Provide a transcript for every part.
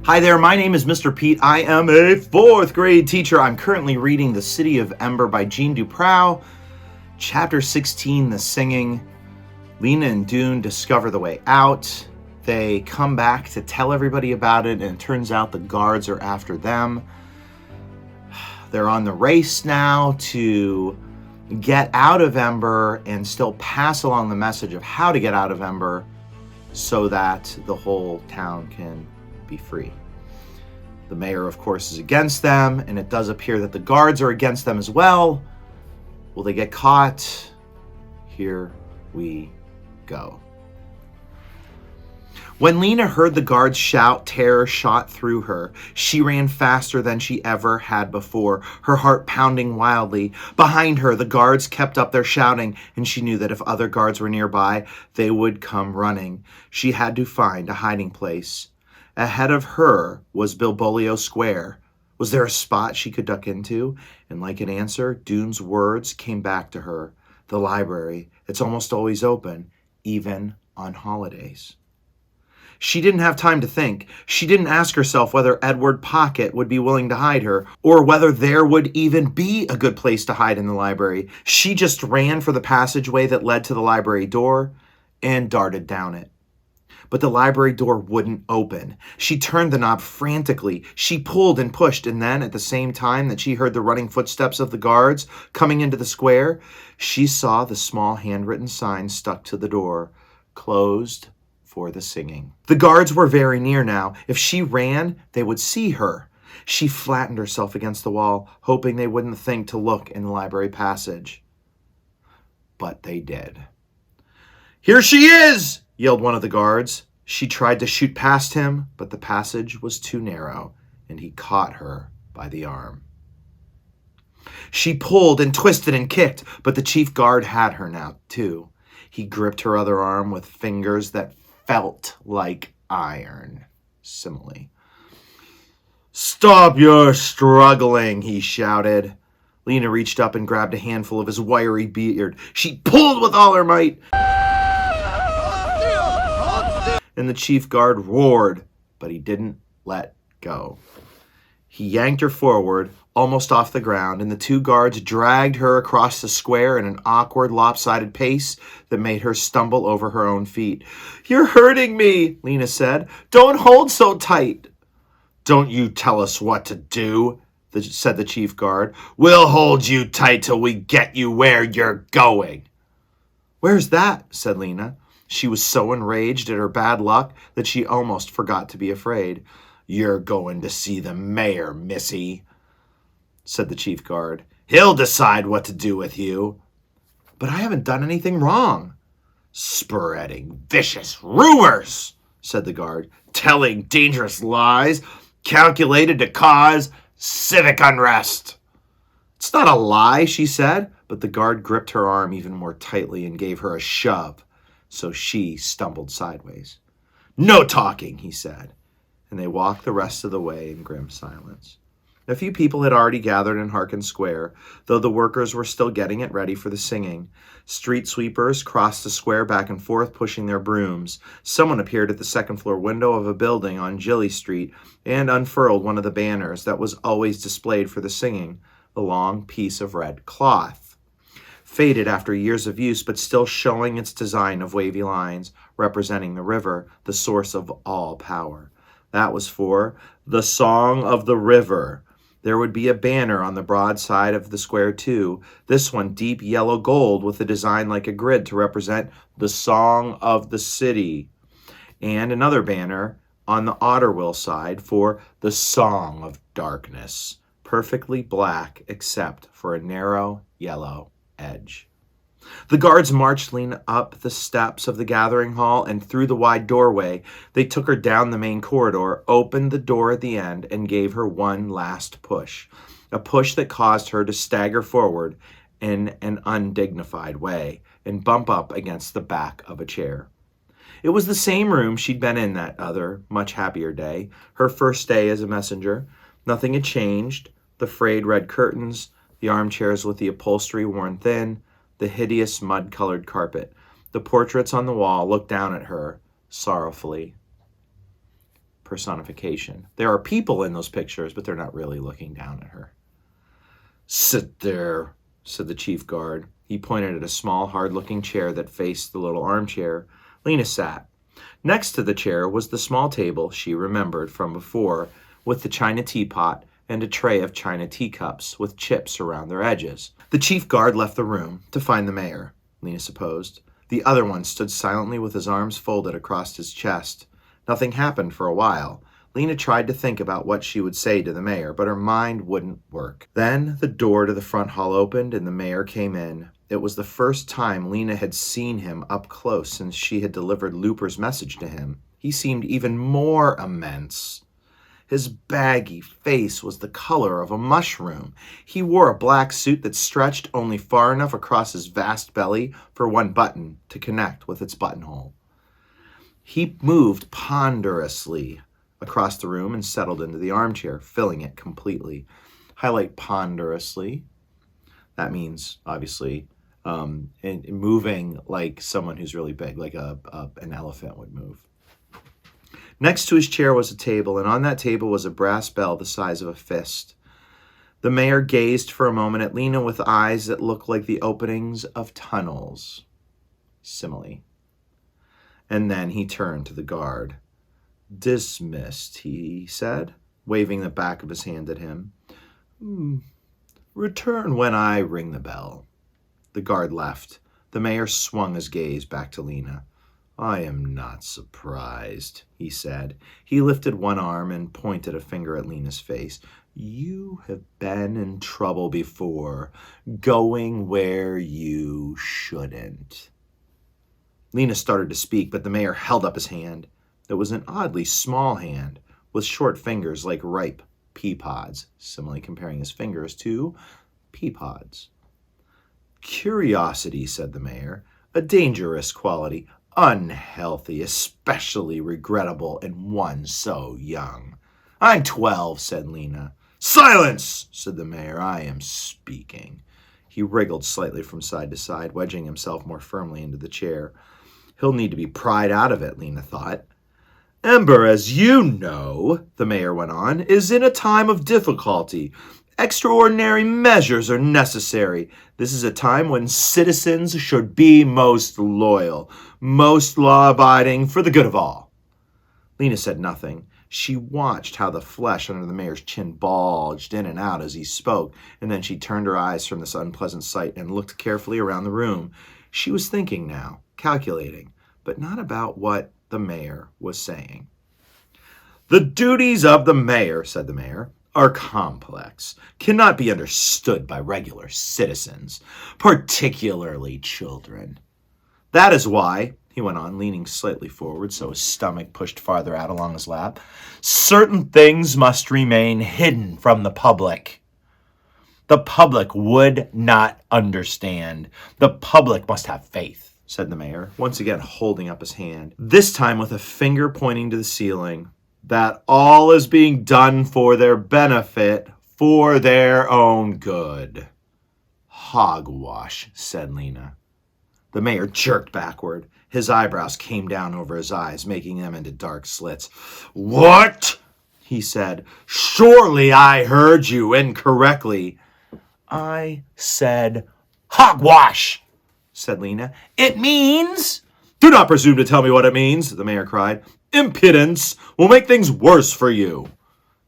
Hi there, my name is Mr. Pete. I am a 4th grade teacher. I'm currently reading The City of Ember by Jean Duprow. Chapter 16, The Singing. Lena and Dune discover the way out. They come back to tell everybody about it, and it turns out the guards are after them. They're on the race now to get out of Ember and still pass along the message of how to get out of Ember so that the whole town can be free. The mayor, of course, is against them, and it does appear that the guards are against them as well. Will they get caught? Here we go. When Lena heard the guards shout, terror shot through her. She ran faster than she ever had before, her heart pounding wildly. Behind her, the guards kept up their shouting, and she knew that if other guards were nearby, they would come running. She had to find a hiding place. Ahead of her was Bilbolio Square. Was there a spot she could duck into? And like an answer, Dune's words came back to her. The library. It's almost always open, even on holidays. She didn't have time to think. She didn't ask herself whether Edward Pocket would be willing to hide her, or whether there would even be a good place to hide in the library. She just ran for the passageway that led to the library door and darted down it. But the library door wouldn't open. She turned the knob frantically. She pulled and pushed, and then, at the same time that she heard the running footsteps of the guards coming into the square, she saw the small handwritten sign stuck to the door, closed for the singing. The guards were very near now. If she ran, they would see her. She flattened herself against the wall, hoping they wouldn't think to look in the library passage. But they did. "Here she is!" yelled one of the guards. She tried to shoot past him, but the passage was too narrow, and he caught her by the arm. She pulled and twisted and kicked, but the chief guard had her now, too. He gripped her other arm with fingers that felt like iron. Simile. "Stop your struggling," he shouted. Lena reached up and grabbed a handful of his wiry beard. She pulled with all her might, and the chief guard roared, but he didn't let go. He yanked her forward, almost off the ground, and the two guards dragged her across the square in an awkward, lopsided pace that made her stumble over her own feet. "You're hurting me," Lena said. "Don't hold so tight." "Don't you tell us what to do," said the chief guard. "We'll hold you tight till we get you where you're going." "Where's that?" said Lena. She was so enraged at her bad luck that she almost forgot to be afraid. "You're going to see the mayor, missy," said the chief guard. "He'll decide what to do with you." "But I haven't done anything wrong." "Spreading vicious rumors," said the guard. "Telling dangerous lies calculated to cause civic unrest." "It's not a lie," she said, but the guard gripped her arm even more tightly and gave her a shove. So she stumbled sideways. "No talking," he said, and they walked the rest of the way in grim silence. A few people had already gathered in Harkin Square, though the workers were still getting it ready for the singing. Street sweepers crossed the square back and forth, pushing their brooms. Someone appeared at the second-floor window of a building on Gilly Street and unfurled one of the banners that was always displayed for the singing, a long piece of red cloth, faded after years of use, but still showing its design of wavy lines, representing the river, the source of all power. That was for the Song of the River. There would be a banner on the broad side of the square, too, this one deep yellow gold with a design like a grid to represent the Song of the City, and another banner on the Otterwell side for the Song of Darkness, perfectly black except for a narrow yellow edge. The guards marched Lena up the steps of the gathering hall and through the wide doorway. They took her down the main corridor, opened the door at the end, and gave her one last push, a push that caused her to stagger forward in an undignified way and bump up against the back of a chair. It was the same room she'd been in that other, much happier day, her first day as a messenger. Nothing had changed. The frayed red curtains, the armchairs with the upholstery worn thin, the hideous mud-colored carpet. The portraits on the wall looked down at her sorrowfully. personification. There are people in those pictures, but they're not really looking down at her. "Sit there," said the chief guard. He pointed at a small, hard-looking chair that faced the little armchair. Lena sat. Next to the chair was the small table she remembered from before, with the china teapot and a tray of china teacups with chips around their edges. The chief guard left the room to find the mayor, Lena supposed. The other one stood silently with his arms folded across his chest. Nothing happened for a while. Lena tried to think about what she would say to the mayor, but her mind wouldn't work. Then the door to the front hall opened and the mayor came in. It was the first time Lena had seen him up close since she had delivered Looper's message to him. He seemed even more immense. His baggy face was the color of a mushroom. He wore a black suit that stretched only far enough across his vast belly for one button to connect with its buttonhole. He moved ponderously across the room and settled into the armchair, filling it completely. Highlight ponderously. That means, obviously, moving like someone who's really big, like an elephant would move. Next to his chair was a table, and on that table was a brass bell the size of a fist. The mayor gazed for a moment at Lena with eyes that looked like the openings of tunnels. Simile. And then he turned to the guard. "Dismissed," he said, waving the back of his hand at him. "Return when I ring the bell." The guard left. The mayor swung his gaze back to Lena. "I am not surprised," he said. He lifted one arm and pointed a finger at Lena's face. "You have been in trouble before, going where you shouldn't." Lena started to speak, but the mayor held up his hand. It was an oddly small hand, with short fingers like ripe pea pods, similarly comparing his fingers to pea pods. "Curiosity," said the mayor, "a dangerous quality, unhealthy, especially regrettable in one so young." "I'm 12, said Lena. "Silence," said the mayor. "I am speaking." He wriggled slightly from side to side, wedging himself more firmly into the chair. He'll need to be pried out of it, Lena thought. "Ember, as you know," the mayor went on, "is in a time of difficulty. Extraordinary measures are necessary. This is a time when citizens should be most loyal, most law-abiding for the good of all." Lena said nothing. She watched how the flesh under the mayor's chin bulged in and out as he spoke, and then she turned her eyes from this unpleasant sight and looked carefully around the room. She was thinking now, calculating, but not about what the mayor was saying. "The duties of the mayor," said the mayor, "are complex, cannot be understood by regular citizens, particularly children. That is why," he went on, leaning slightly forward so his stomach pushed farther out along his lap, "certain things must remain hidden from the public. The public would not understand. The public must have faith," said the mayor, once again holding up his hand, this time with a finger pointing to the ceiling, "that all is being done for their benefit, for their own good." "Hogwash," said Lena. The mayor jerked backward. His eyebrows came down over his eyes, making them into dark slits. "What?" he said. "Surely I heard you incorrectly." "I said hogwash," said Lena. "It means—" "Do not presume to tell me what it means," the mayor cried. "Impudence will make things worse for you."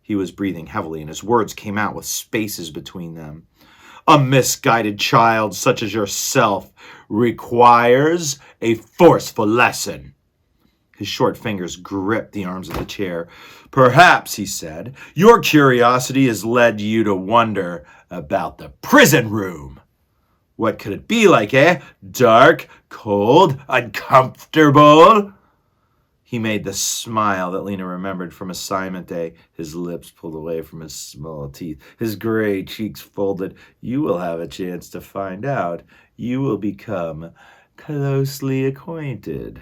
He was breathing heavily, and his words came out with spaces between them. "A misguided child such as yourself requires a forceful lesson." His short fingers gripped the arms of the chair. "Perhaps," he said, "your curiosity has led you to wonder about the prison room. What could it be like, eh? Dark, cold, uncomfortable?" He made the smile that Lena remembered from assignment day. His lips pulled away from his small teeth. His gray cheeks folded. "You will have a chance to find out. You will become closely acquainted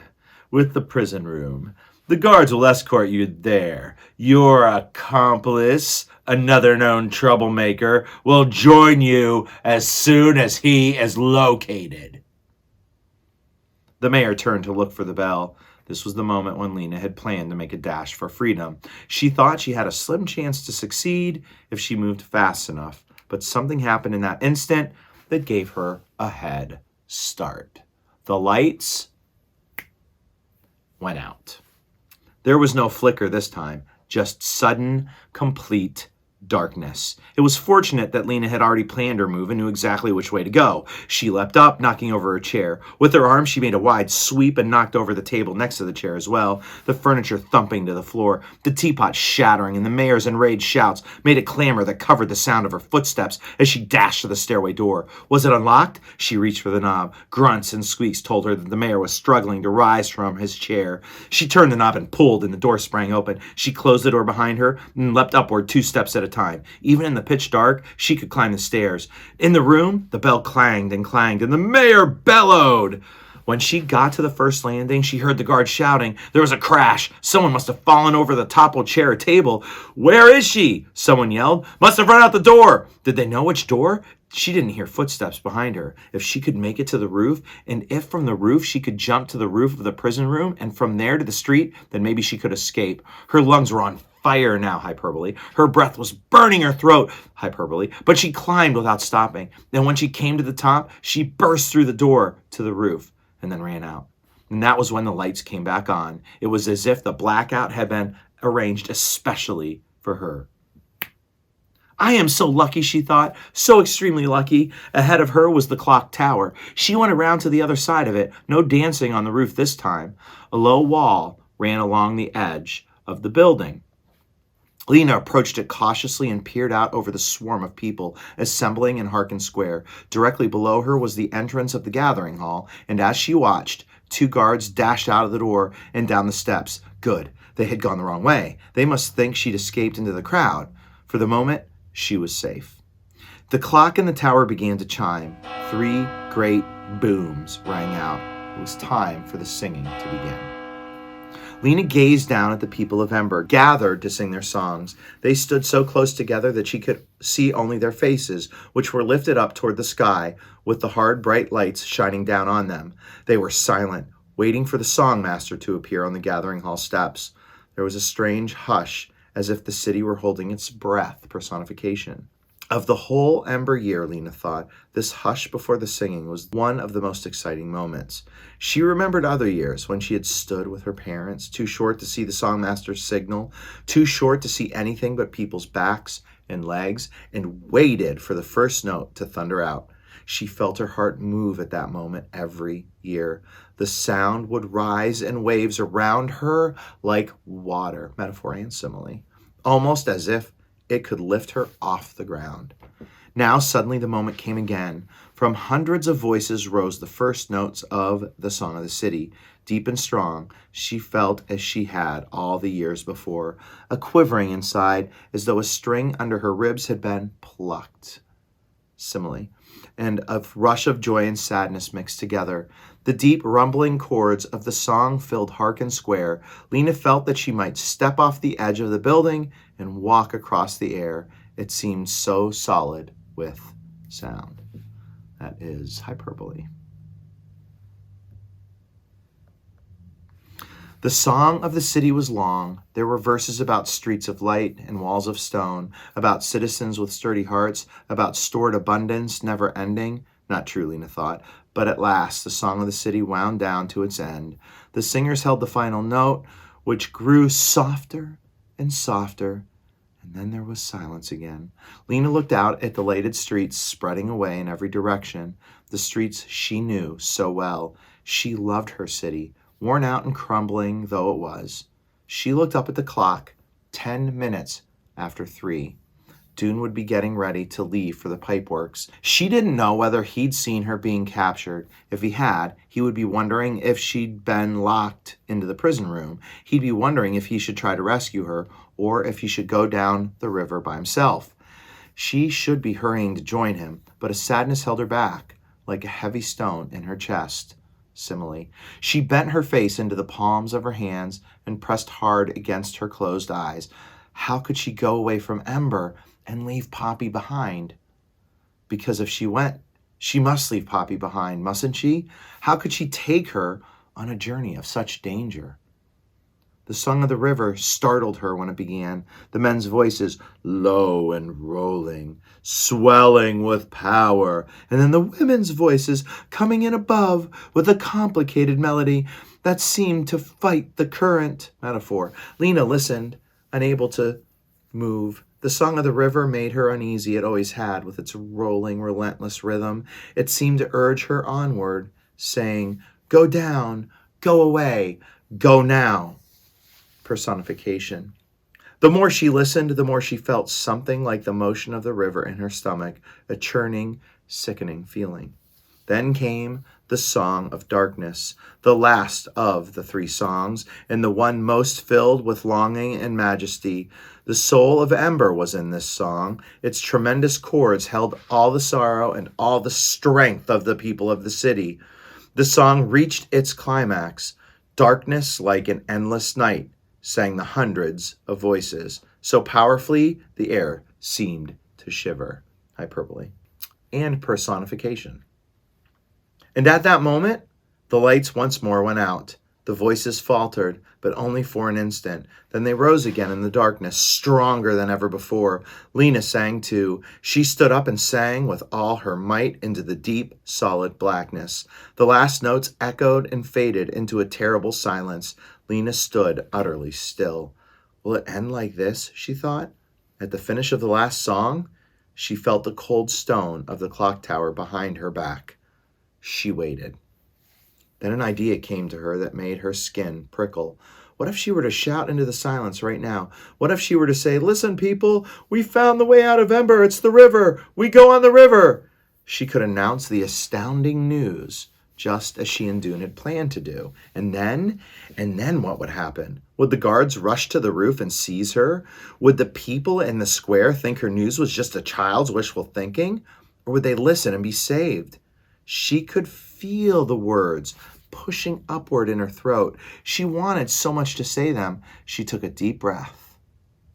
with the prison room. The guards will escort you there. Your accomplice, another known troublemaker, will join you as soon as he is located." The mayor turned to look for the bell. This was the moment when Lena had planned to make a dash for freedom. She thought she had a slim chance to succeed if she moved fast enough, but something happened in that instant that gave her a head start. The lights went out. There was no flicker this time, just sudden, complete darkness. It was fortunate that Lena had already planned her move and knew exactly which way to go. She leapt up, knocking over her chair. With her arm, she made a wide sweep and knocked over the table next to the chair as well, the furniture thumping to the floor, the teapot shattering, and the mayor's enraged shouts made a clamor that covered the sound of her footsteps as she dashed to the stairway door. Was it unlocked? She reached for the knob. Grunts and squeaks told her that the mayor was struggling to rise from his chair. She turned the knob and pulled, and the door sprang open. She closed the door behind her and leapt upward 2 steps at a time. Even in the pitch dark, she could climb the stairs. In the room, the bell clanged, and the mayor bellowed. When she got to the first landing, she heard the guard shouting. There was a crash. Someone must have fallen over the toppled chair or table. Where is she? Someone yelled. Must have run out the door. Did they know which door? She didn't hear footsteps behind her. If she could make it to the roof, and if from the roof she could jump to the roof of the prison room, and from there to the street, then maybe she could escape. Her lungs were on fire now, hyperbole. Her breath was burning her throat, hyperbole. But she climbed without stopping. Then when she came to the top, she burst through the door to the roof and then ran out. And that was when the lights came back on. It was as if the blackout had been arranged especially for her. I am so lucky, she thought, so extremely lucky. Ahead of her was the clock tower. She went around to the other side of it, no dancing on the roof this time. A low wall ran along the edge of the building. Lena approached it cautiously and peered out over the swarm of people assembling in Harkin Square. Directly below her was the entrance of the gathering hall, and as she watched, 2 guards dashed out of the door and down the steps. Good. They had gone the wrong way. They must think she'd escaped into the crowd. For the moment, she was safe. The clock in the tower began to chime. 3 great booms rang out. It was time for the singing to begin. Lena gazed down at the people of Ember, gathered to sing their songs. They stood so close together that she could see only their faces, which were lifted up toward the sky, with the hard, bright lights shining down on them. They were silent, waiting for the songmaster to appear on the gathering hall steps. There was a strange hush, as if the city were holding its breath personification. Of the whole Ember year, Lena thought, this hush before the singing was one of the most exciting moments. She remembered other years when she had stood with her parents, too short to see the songmaster's signal, too short to see anything but people's backs and legs, and waited for the first note to thunder out. She felt her heart move at that moment every year. The sound would rise in waves around her like water, metaphor and simile, almost as if it could lift her off the ground. Now suddenly the moment came again. From hundreds of voices rose the first notes of the Song of the City. Deep and strong, she felt as she had all the years before, a quivering inside as though a string under her ribs had been plucked. Simile. And a rush of joy and sadness mixed together. The deep rumbling chords of the song filled Harkin Square. Lena felt that she might step off the edge of the building and walk across the air. It seemed so solid with sound. That is hyperbole. The song of the city was long. There were verses about streets of light and walls of stone, about citizens with sturdy hearts, about stored abundance, never ending. Not true, Lena thought. But at last, the song of the city wound down to its end. The singers held the final note, which grew softer and softer, and then there was silence again. Lena looked out at the lighted streets spreading away in every direction, the streets she knew so well. She loved her city, worn out and crumbling though it was. She looked up at the clock, 10 minutes after 3. Dune would be getting ready to leave for the pipeworks. She didn't know whether he'd seen her being captured. If he had, he would be wondering if she'd been locked into the prison room. He'd be wondering if he should try to rescue her, or if he should go down the river by himself. She should be hurrying to join him, but a sadness held her back, like a heavy stone in her chest. Simile. She bent her face into the palms of her hands and pressed hard against her closed eyes. How could she go away from Ember and leave Poppy behind? Because if she went, she must leave Poppy behind, mustn't she? How could she take her on a journey of such danger? The song of the river startled her when it began, the men's voices low and rolling, swelling with power, and then the women's voices coming in above with a complicated melody that seemed to fight the current. Metaphor. Lena listened, unable to move. The song of the river made her uneasy. It always had, with its rolling, relentless rhythm. It seemed to urge her onward, saying, "Go down, go away, go now." Personification. The more she listened, the more she felt something like the motion of the river in her stomach, a churning, sickening feeling. Then came the Song of Darkness, the last of the 3 songs, and the one most filled with longing and majesty. The soul of Ember was in this song. Its tremendous chords held all the sorrow and all the strength of the people of the city. The song reached its climax. Darkness like an endless night, sang the hundreds of voices. So powerfully, the air seemed to shiver. Hyperbole. And personification. And at that moment, the lights once more went out. The voices faltered, but only for an instant. Then they rose again in the darkness, stronger than ever before. Lena sang too. She stood up and sang with all her might into the deep, solid blackness. The last notes echoed and faded into a terrible silence. Lena stood utterly still. Will it end like this, she thought? At the finish of the last song, she felt the cold stone of the clock tower behind her back. She waited. Then an idea came to her that made her skin prickle. What if she were to shout into the silence right now? What if she were to say, "Listen, people, we found the way out of Ember. It's the river. We go on the river." She could announce the astounding news, just as she and Dune had planned to do. And then what would happen? Would the guards rush to the roof and seize her? Would the people in the square think her news was just a child's wishful thinking? Or would they listen and be saved? She could feel the words pushing upward in her throat. She wanted so much to say them. She took a deep breath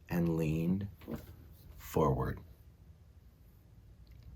and leaned forward.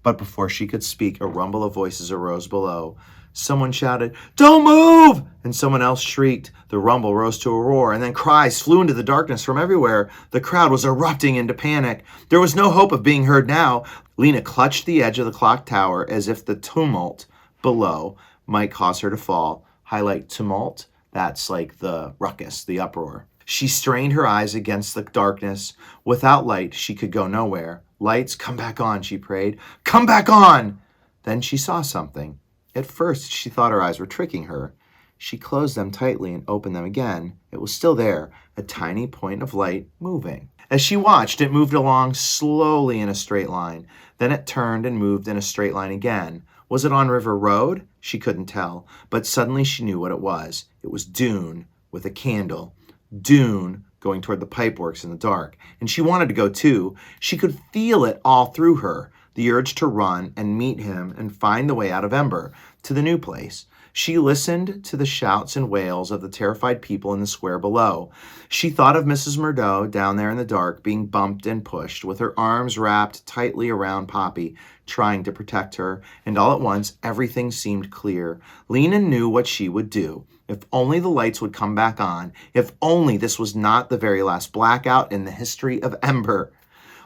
But before she could speak, a rumble of voices arose below. Someone shouted, "Don't move!" And someone else shrieked. The rumble rose to a roar, and then cries flew into the darkness from everywhere. The crowd was erupting into panic. There was no hope of being heard now. Lena clutched the edge of the clock tower as if the tumult below might cause her to fall. Highlight tumult, that's like the ruckus, the uproar. She strained her eyes against the darkness. Without light, she could go nowhere. "Lights, come back on," she prayed. "Come back on!" Then she saw something. At first, she thought her eyes were tricking her. She closed them tightly and opened them again. It was still there, a tiny point of light moving. As she watched, it moved along slowly in a straight line. Then it turned and moved in a straight line again. Was it on River Road? She couldn't tell, but suddenly she knew what it was. It was Dune with a candle. Dune going toward the pipeworks in the dark. And she wanted to go too. She could feel it all through her. The urge to run and meet him and find the way out of Ember to the new place. She listened to the shouts and wails of the terrified people in the square below. She thought of Mrs. Murdo down there in the dark, being bumped and pushed, with her arms wrapped tightly around Poppy, trying to protect her. And all at once, everything seemed clear. Lena knew what she would do. If only the lights would come back on. If only this was not the very last blackout in the history of Ember.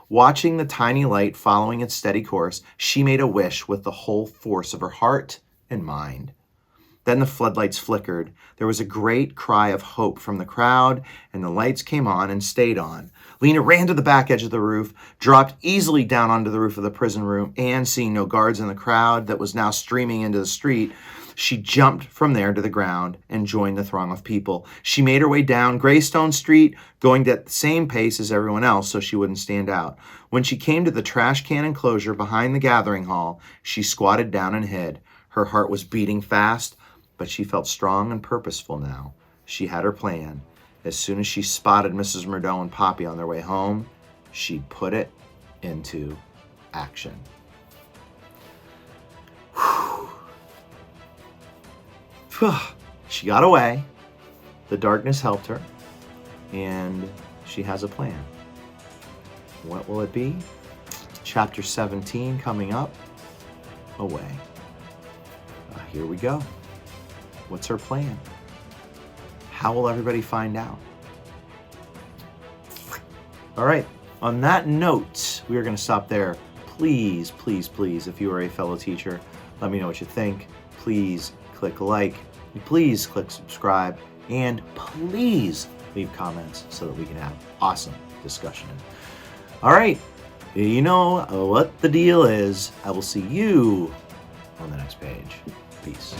Watching the tiny light following its steady course, she made a wish with the whole force of her heart and mind. Then the floodlights flickered. There was a great cry of hope from the crowd, and the lights came on and stayed on. Lena ran to the back edge of the roof, dropped easily down onto the roof of the prison room, and seeing no guards in the crowd that was now streaming into the street, she jumped from there to the ground and joined the throng of people. She made her way down Greystone Street, going at the same pace as everyone else so she wouldn't stand out. When she came to the trash can enclosure behind the gathering hall, she squatted down and hid. Her heart was beating fast, but she felt strong and purposeful now. She had her plan. As soon as she spotted Mrs. Murdo and Poppy on their way home, she'd put it into action. She got away. The darkness helped her, and she has a plan. What will it be? Chapter 17 coming up. Away. Here we go. What's her plan? How will everybody find out? All right, on that note, we are going to stop there. Please, please, please, if you are a fellow teacher, let me know what you think. Please click like, please click subscribe, and please leave comments so that we can have awesome discussion. All right, you know what the deal is. I will see you on the next page. Peace.